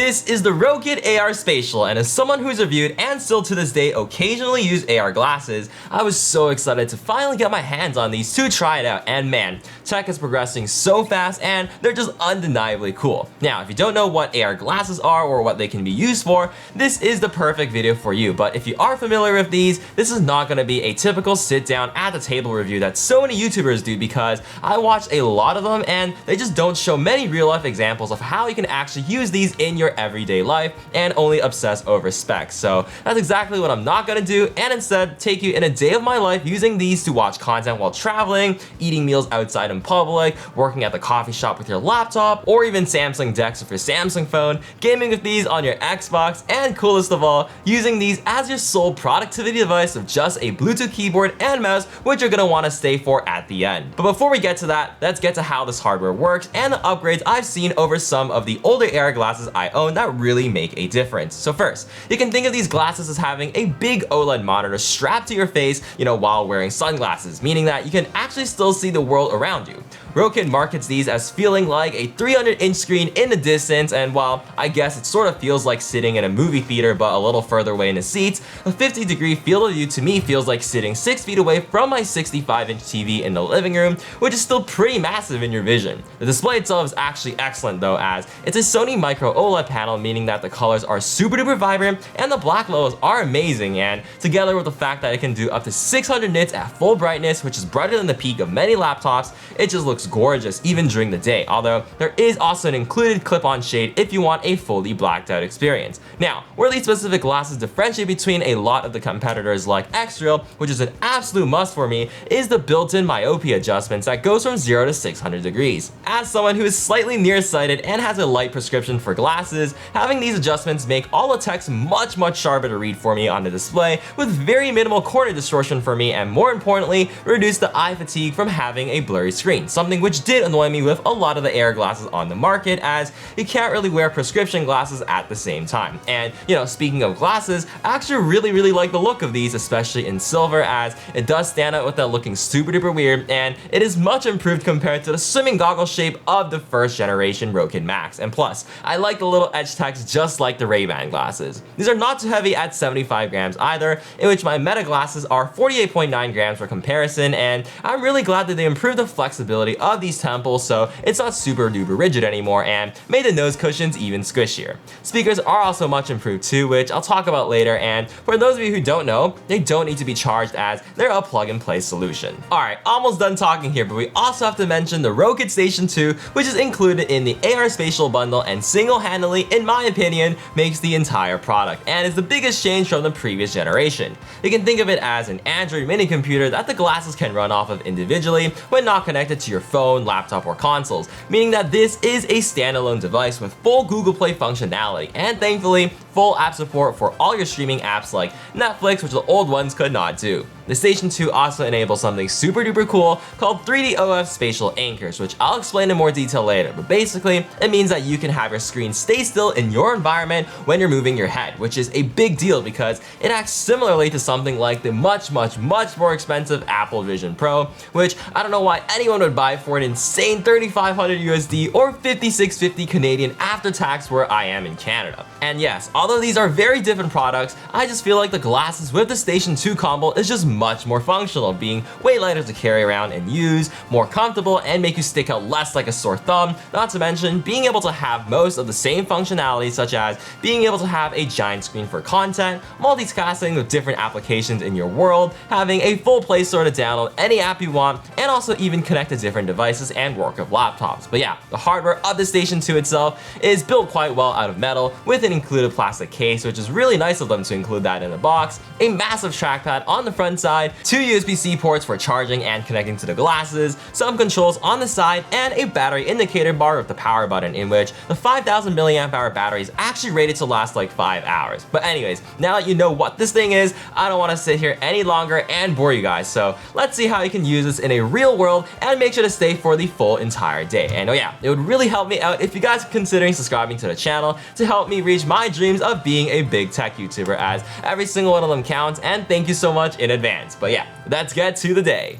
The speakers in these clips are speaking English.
This is the Rokid AR Spatial, and as someone who's reviewed and still to this day occasionally use AR glasses, I was so excited to finally get my hands on these to try it out, and man, tech is progressing so fast and they're just undeniably cool. Now, if you don't know what AR glasses are or what they can be used for, this is the perfect video for you, but if you are familiar with these, this is not going to be a typical sit down at the table review that so many YouTubers do, because I watched a lot of them and they just don't show many real life examples of how you can actually use these in your everyday life and only obsess over specs. So that's exactly what I'm not gonna do, and instead take you in a day of my life using these to watch content while traveling, eating meals outside in public, working at the coffee shop with your laptop, or even Samsung DeX with your Samsung phone, gaming with these on your Xbox, and coolest of all, using these as your sole productivity device with just a Bluetooth keyboard and mouse, which you're gonna wanna stay for at the end. But before we get to that, let's get to how this hardware works and the upgrades I've seen over some of the older AR glasses I own that really make a difference. So first, you can think of these glasses as having a big OLED monitor strapped to your face, while wearing sunglasses, meaning that you can actually still see the world around you. Rokid markets these as feeling like a 300-inch screen in the distance, and while I guess it sort of feels like sitting in a movie theater but a little further away in the seats, a 50-degree field of view to me feels like sitting 6 feet away from my 65-inch TV in the living room, which is still pretty massive in your vision. The display itself is actually excellent though, as it's a Sony Micro OLED panel, meaning that the colors are super duper vibrant and the black levels are amazing, and together with the fact that it can do up to 600 nits at full brightness, which is brighter than the peak of many laptops, it just looks gorgeous even during the day, although there is also an included clip-on shade if you want a fully blacked out experience. Now, where these specific glasses differentiate between a lot of the competitors like X-Real, which is an absolute must for me, is the built-in myopia adjustments that goes from 0 to 600 degrees. As someone who is slightly nearsighted and has a light prescription for glasses, having these adjustments make all the text much sharper to read for me on the display with very minimal corner distortion for me, and more importantly, reduce the eye fatigue from having a blurry screen, something which did annoy me with a lot of the AR glasses on the market, as you can't really wear prescription glasses at the same time. And speaking of glasses, I actually really like the look of these, especially in silver, as it does stand out without looking super duper weird, and it is much improved compared to the swimming goggle shape of the first generation Rokid Max. And plus, I like the little edge text just like the Ray-Ban glasses. These are not too heavy at 75 grams either, in which my Meta glasses are 48.9 grams for comparison, and I'm really glad that they improved the flexibility of these temples so it's not super duper rigid anymore, and made the nose cushions even squishier. Speakers are also much improved too, which I'll talk about later, and for those of you who don't know, they don't need to be charged as they're a plug-and-play solution. Alright, almost done talking here, but we also have to mention the Rokit Station 2, which is included in the AR Spatial bundle and single-handedly, in my opinion, makes the entire product, and is the biggest change from the previous generation. You can think of it as an Android mini computer that the glasses can run off of individually when not connected to your phone, laptop, or consoles, meaning that this is a standalone device with full Google Play functionality, and thankfully, full app support for all your streaming apps like Netflix, which the old ones could not do. The Station 2 also enables something super duper cool called 3D OF spatial anchors, which I'll explain in more detail later, but basically, it means that you can have your screen stay still in your environment when you're moving your head, which is a big deal because it acts similarly to something like the much more expensive Apple Vision Pro, which I don't know why anyone would buy for an insane 3,500 USD or 5,650 Canadian after tax where I am in Canada. And yes, although these are very different products, I just feel like the glasses with the Station 2 combo is just much more functional, being way lighter to carry around and use, more comfortable, and make you stick out less like a sore thumb, not to mention being able to have most of the same functionality, such as being able to have a giant screen for content, multitasking with different applications in your world, having a full Play Store to download any app you want, and also even connect to different devices and work with laptops. But yeah, the hardware of the Station 2 itself is built quite well out of metal, with an included plastic case, which is really nice of them to include that in a box, a massive trackpad on the front side, 2 USB-C ports for charging and connecting to the glasses, some controls on the side, and a battery indicator bar with the power button, in which the 5,000 milliamp hour battery is actually rated to last like 5 hours. But anyways, now that you know what this thing is, I don't want to sit here any longer and bore you guys, so let's see how you can use this in a real world and make sure to stay for the full entire day. And oh yeah, it would really help me out if you guys are considering subscribing to the channel to help me reach my dreams of being a big tech YouTuber, as every single one of them counts, and thank you so much in advance. But yeah, let's get to the day.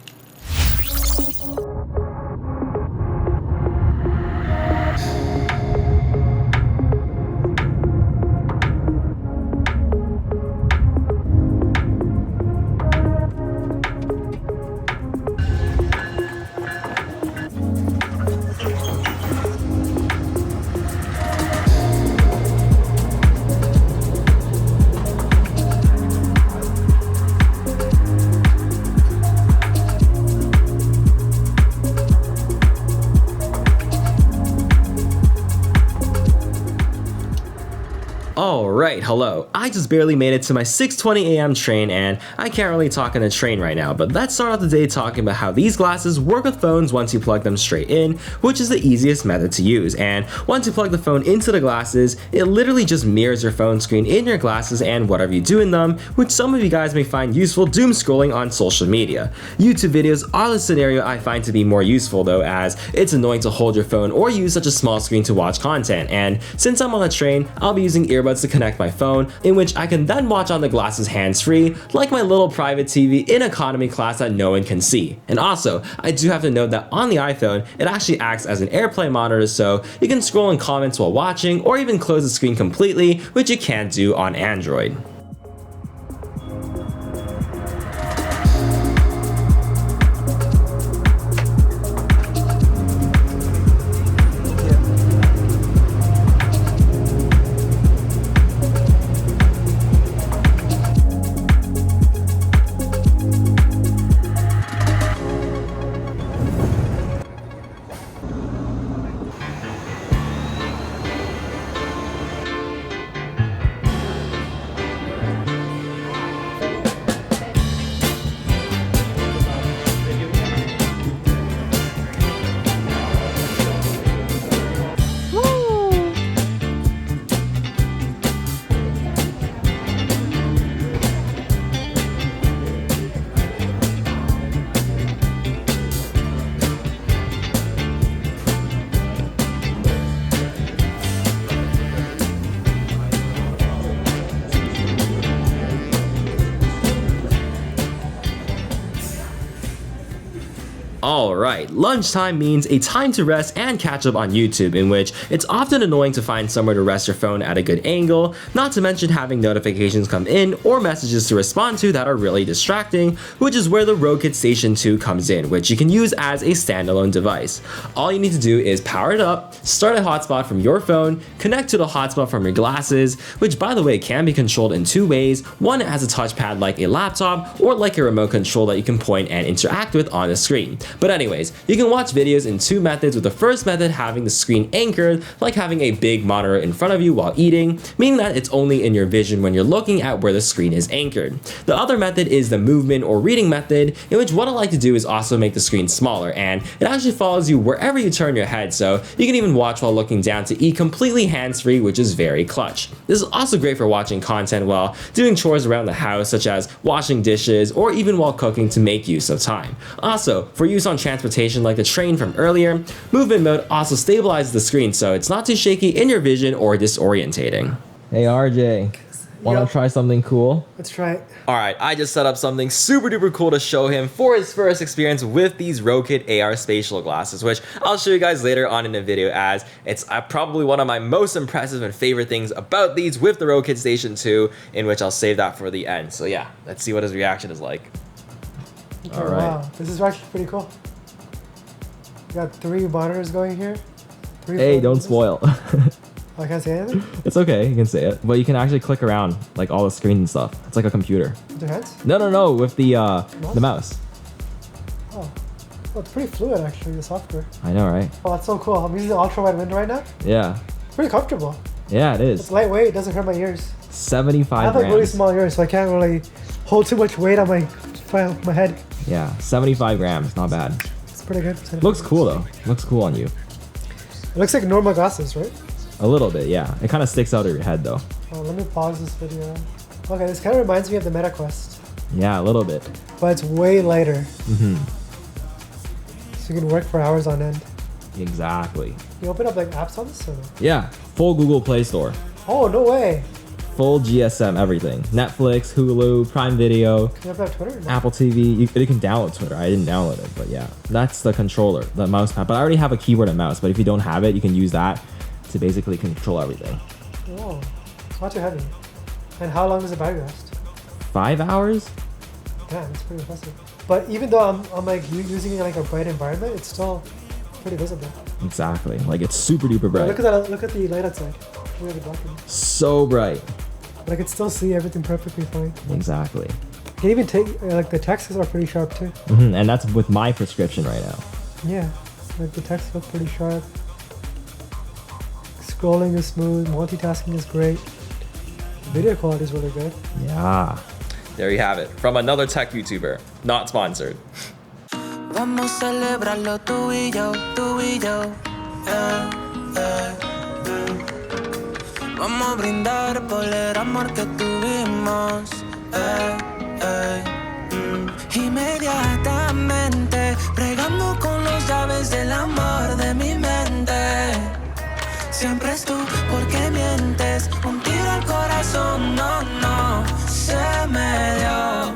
Alright, hello. I just barely made it to my 6:20 a.m. train and I can't really talk on the train right now, but let's start off the day talking about how these glasses work with phones once you plug them straight in, which is the easiest method to use. And once you plug the phone into the glasses, it literally just mirrors your phone screen in your glasses and whatever you do in them, which some of you guys may find useful doom scrolling on social media. YouTube videos are the scenario I find to be more useful though, as it's annoying to hold your phone or use such a small screen to watch content, and since I'm on the train, I'll be using earbuds to connect my phone, in which I can then watch on the glasses hands-free, like my little private TV in economy class that no one can see. And also, I do have to note that on the iPhone, it actually acts as an AirPlay monitor, so you can scroll in comments while watching, or even close the screen completely, which you can't do on Android. Alright, lunchtime means a time to rest and catch up on YouTube, in which it's often annoying to find somewhere to rest your phone at a good angle, not to mention having notifications come in or messages to respond to that are really distracting, which is where the Rokit Station 2 comes in, which you can use as a standalone device. All you need to do is power it up, start a hotspot from your phone, connect to the hotspot from your glasses, which by the way can be controlled in two ways. One as a touchpad like a laptop, or like a remote control that you can point and interact with on the screen. But anyways, you can watch videos in two methods, with the first method having the screen anchored, like having a big monitor in front of you while eating, meaning that it's only in your vision when you're looking at where the screen is anchored. The other method is the movement or reading method, in which what I like to do is also make the screen smaller, and it actually follows you wherever you turn your head, so you can even watch while looking down to eat completely hands-free, which is very clutch. This is also great for watching content while doing chores around the house, such as washing dishes, or even while cooking to make use of time. Also, for use on transportation like the train from earlier, movement mode also stabilizes the screen so it's not too shaky in your vision or disorientating. Hey RJ, wanna try something cool? Let's try it. Alright, I just set up something super duper cool to show him for his first experience with these Rokid AR Spatial glasses, which I'll show you guys later on in the video, as it's probably one of my most impressive and favorite things about these with the Rokit Station 2, in which I'll save that for the end. So yeah, let's see what his reaction is like. Okay, all right. Wow, this is actually pretty cool. We got 3 monitors going here. Hey, don't spoil. I can't say anything? It's okay, you can say it. But you can actually click around like all the screens and stuff. It's like a computer. With your hands? No, with the mouse. Oh, it's pretty fluid actually, the software. I know, right? Oh, that's so cool. I'm using the ultra wide window right now. Yeah. It's pretty comfortable. Yeah, it is. It's lightweight, it doesn't hurt my ears. 75 I have like grams. really small ears, so I can't really hold too much weight on my head. Yeah, 75 grams, not bad. It's pretty good. Looks cool though. Looks cool on you. It looks like normal glasses, right? A little bit, yeah. It kind of sticks out of your head though. Oh, let me pause this video. Okay, this kind of reminds me of the Meta Quest. Yeah, a little bit. But it's way lighter. Mm-hmm. So you can work for hours on end. Exactly. You open up like apps on this or no? Yeah, full Google Play Store. Oh, no way. Full GSM, everything. Netflix, Hulu, Prime Video. Can you open up Twitter? No. Apple TV. You can download Twitter. I didn't download it, but yeah. That's the controller, the mouse pad. But I already have a keyboard and mouse, but if you don't have it, you can use that to basically control everything. Oh, it's not too heavy. And how long does the battery last? 5 hours? Damn, it's pretty impressive. But even though I'm like using it in like a bright environment, it's still pretty visible. Exactly. Like it's super duper bright. Look at that. Look at the light outside. Look at the balcony. So bright. But I can still see everything perfectly fine. Exactly. You can even take like the texts are pretty sharp too. Mm-hmm. And that's with my prescription right now. Yeah, like the text look pretty sharp. Scrolling is smooth. Multitasking is great. Video quality is really good. Yeah. There you have it, from another tech YouTuber, not sponsored. Vamos a celebrarlo tú y yo, tú y yo. Vamos a brindar por el amor que tuvimos. Inmediatamente, bregando con las llaves del amor de mi mente. Siempre es tú, porque mientes. Un tiro al corazón, no, no, se me dio.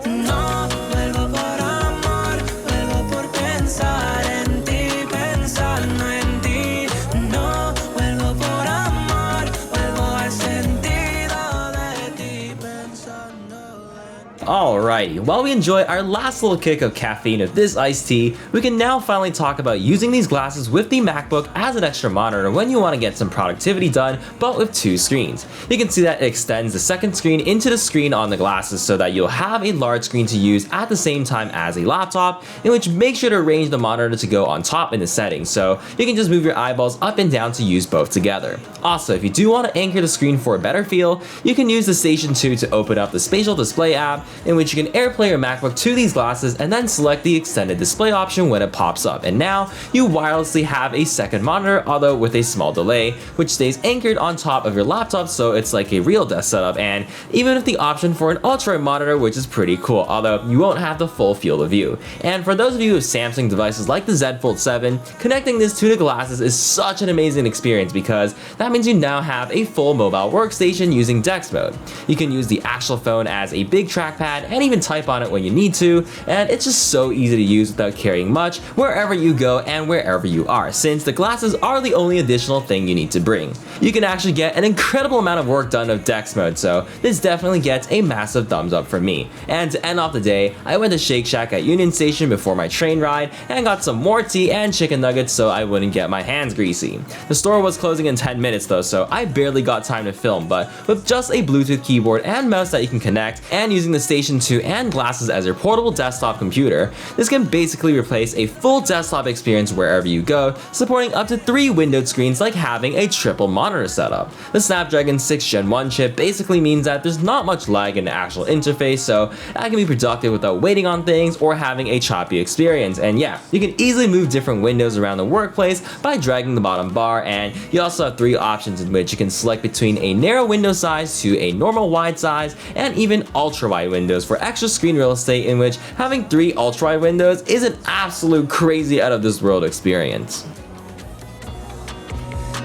No vuelvo por amor, vuelvo por pensar en ti, pensando en ti. No vuelvo por amor, vuelvo al sentido de ti, pensando en ti. Alrighty, while we enjoy our last little kick of caffeine of this iced tea, we can now finally talk about using these glasses with the MacBook as an extra monitor when you want to get some productivity done, but with two screens. You can see that it extends the second screen into the screen on the glasses so that you'll have a large screen to use at the same time as a laptop, in which make sure to arrange the monitor to go on top in the settings, so you can just move your eyeballs up and down to use both together. Also, if you do want to anchor the screen for a better feel, you can use the Station 2 to open up the Spatial display app, in which you can AirPlay your MacBook to these glasses and then select the extended display option when it pops up. And now you wirelessly have a second monitor, although with a small delay, which stays anchored on top of your laptop, so it's like a real desk setup, and even with the option for an ultra-wide monitor, which is pretty cool, although you won't have the full field of view. And for those of you with Samsung devices like the Z Fold7, connecting this to the glasses is such an amazing experience because that means you now have a full mobile workstation using DeX mode. You can use the actual phone as a big trackpad and even type on it when you need to, and it's just so easy to use without carrying much wherever you go and wherever you are, since the glasses are the only additional thing you need to bring. You can actually get an incredible amount of work done with DeX mode, so this definitely gets a massive thumbs up from me. And to end off the day, I went to Shake Shack at Union Station before my train ride and got some more tea and chicken nuggets so I wouldn't get my hands greasy. The store was closing in 10 minutes though, so I barely got time to film, but with just a Bluetooth keyboard and mouse that you can connect, and using the Station 2 and glasses as your portable desktop computer, this can basically replace a full desktop experience wherever you go, supporting up to 3 windowed screens like having a triple monitor setup. The Snapdragon 6 Gen 1 chip basically means that there's not much lag in the actual interface, so I can be productive without waiting on things or having a choppy experience. And yeah, you can easily move different windows around the workplace by dragging the bottom bar, and you also have 3 options in which you can select between a narrow window size to a normal wide size, and even ultra wide windows for extra screen real estate, in which having 3 ultra wide windows is an absolute crazy out of this world experience.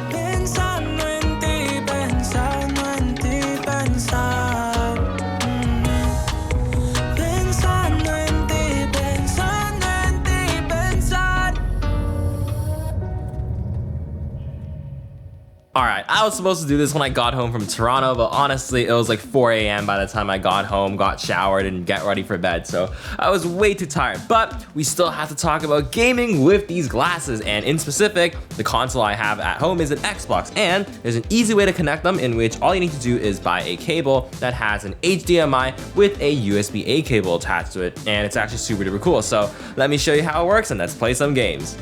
Pensando en ti, pensando en ti, pensar. Pensando en ti, pensando en ti, pensar. Alright, I was supposed to do this when I got home from Toronto, but honestly, it was like 4 a.m. by the time I got home, got showered, and got ready for bed, so I was way too tired. But we still have to talk about gaming with these glasses, and in specific, the console I have at home is an Xbox, and there's an easy way to connect them, in which all you need to do is buy a cable that has an HDMI with a USB-A cable attached to it, and it's actually super duper cool. So let me show you how it works, and let's play some games.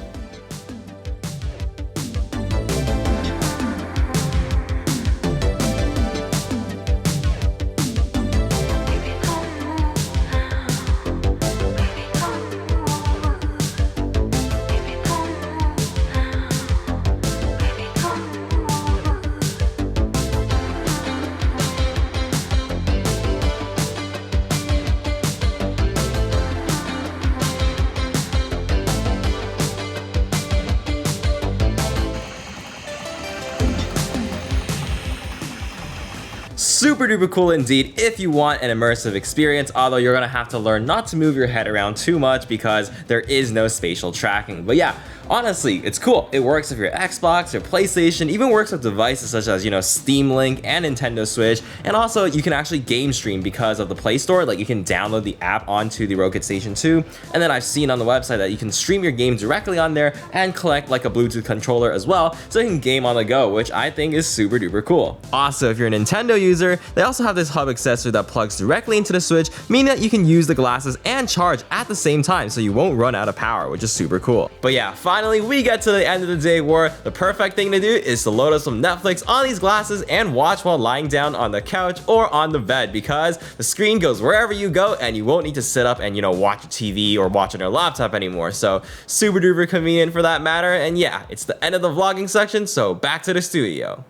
Super duper cool indeed if you want an immersive experience, although you're gonna have to learn not to move your head around too much because there is no spatial tracking. But yeah, honestly, it's cool. It works with your Xbox, your PlayStation, even works with devices such as, Steam Link and Nintendo Switch. And also you can actually game stream because of the Play Store. Like, you can download the app onto the Rokit Station 2. And then I've seen on the website that you can stream your game directly on there and collect like a Bluetooth controller as well, so you can game on the go, which I think is super duper cool. Also, if you're a Nintendo user, they also have this hub accessory that plugs directly into the Switch, meaning that you can use the glasses and charge at the same time, so you won't run out of power, which is super cool. But yeah, finally, we get to the end of the day where the perfect thing to do is to load up some Netflix on these glasses and watch while lying down on the couch or on the bed, because the screen goes wherever you go and you won't need to sit up and, you know, watch a TV or watch on your laptop anymore. So super duper convenient for that matter. And yeah, it's the end of the vlogging section, so back to the studio.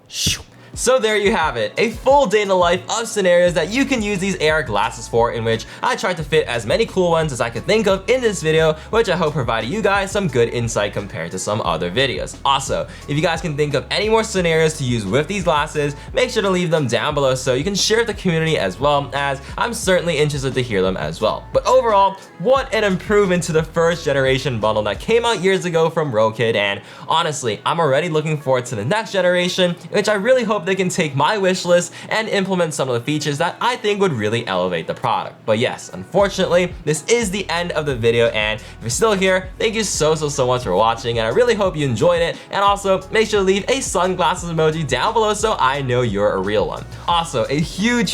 So there you have it, a full day in the life of scenarios that you can use these AR glasses for, in which I tried to fit as many cool ones as I could think of in this video, which I hope provided you guys some good insight compared to some other videos. Also, if you guys can think of any more scenarios to use with these glasses, make sure to leave them down below so you can share with the community, as well as I'm certainly interested to hear them as well. But overall, what an improvement to the first generation bundle that came out years ago from Rokid, and honestly, I'm already looking forward to the next generation, which I really hope they can take my wish list and implement some of the features that I think would really elevate the product. But yes, unfortunately, this is the end of the video, and if you're still here, thank you so much for watching, and I really hope you enjoyed it. And also, make sure to leave a sunglasses emoji down below so I know you're a real one. Also, a huge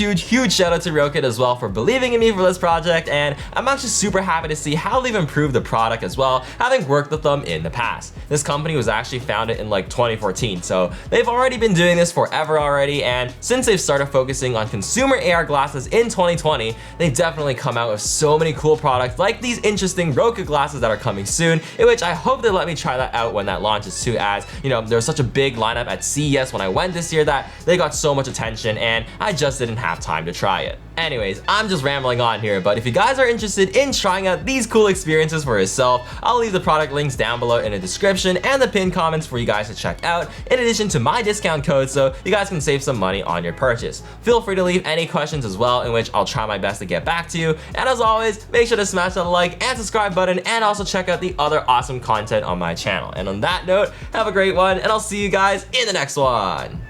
shout out to Rokit as well for believing in me for this project, and I'm actually super happy to see how they've improved the product as well, having worked with them in the past. This company was actually founded in like 2014, so they've already been doing this forever already, and since they've started focusing on consumer AR glasses in 2020, they've definitely come out with so many cool products like these interesting Rokid glasses that are coming soon, in which I hope they let me try that out when that launches too, as you know, there's such a big lineup at CES when I went this year that they got so much attention and I just didn't have time to try it. Anyways, I'm just rambling on here, but if you guys are interested in trying out these cool experiences for yourself, I'll leave the product links down below in the description and the pinned comments for you guys to check out, in addition to my discount code, so you guys can save some money on your purchase. Feel free to leave any questions as well, in which I'll try my best to get back to you. And as always, make sure to smash that like and subscribe button, and also check out the other awesome content on my channel. And on that note, have a great one, and I'll see you guys in the next one.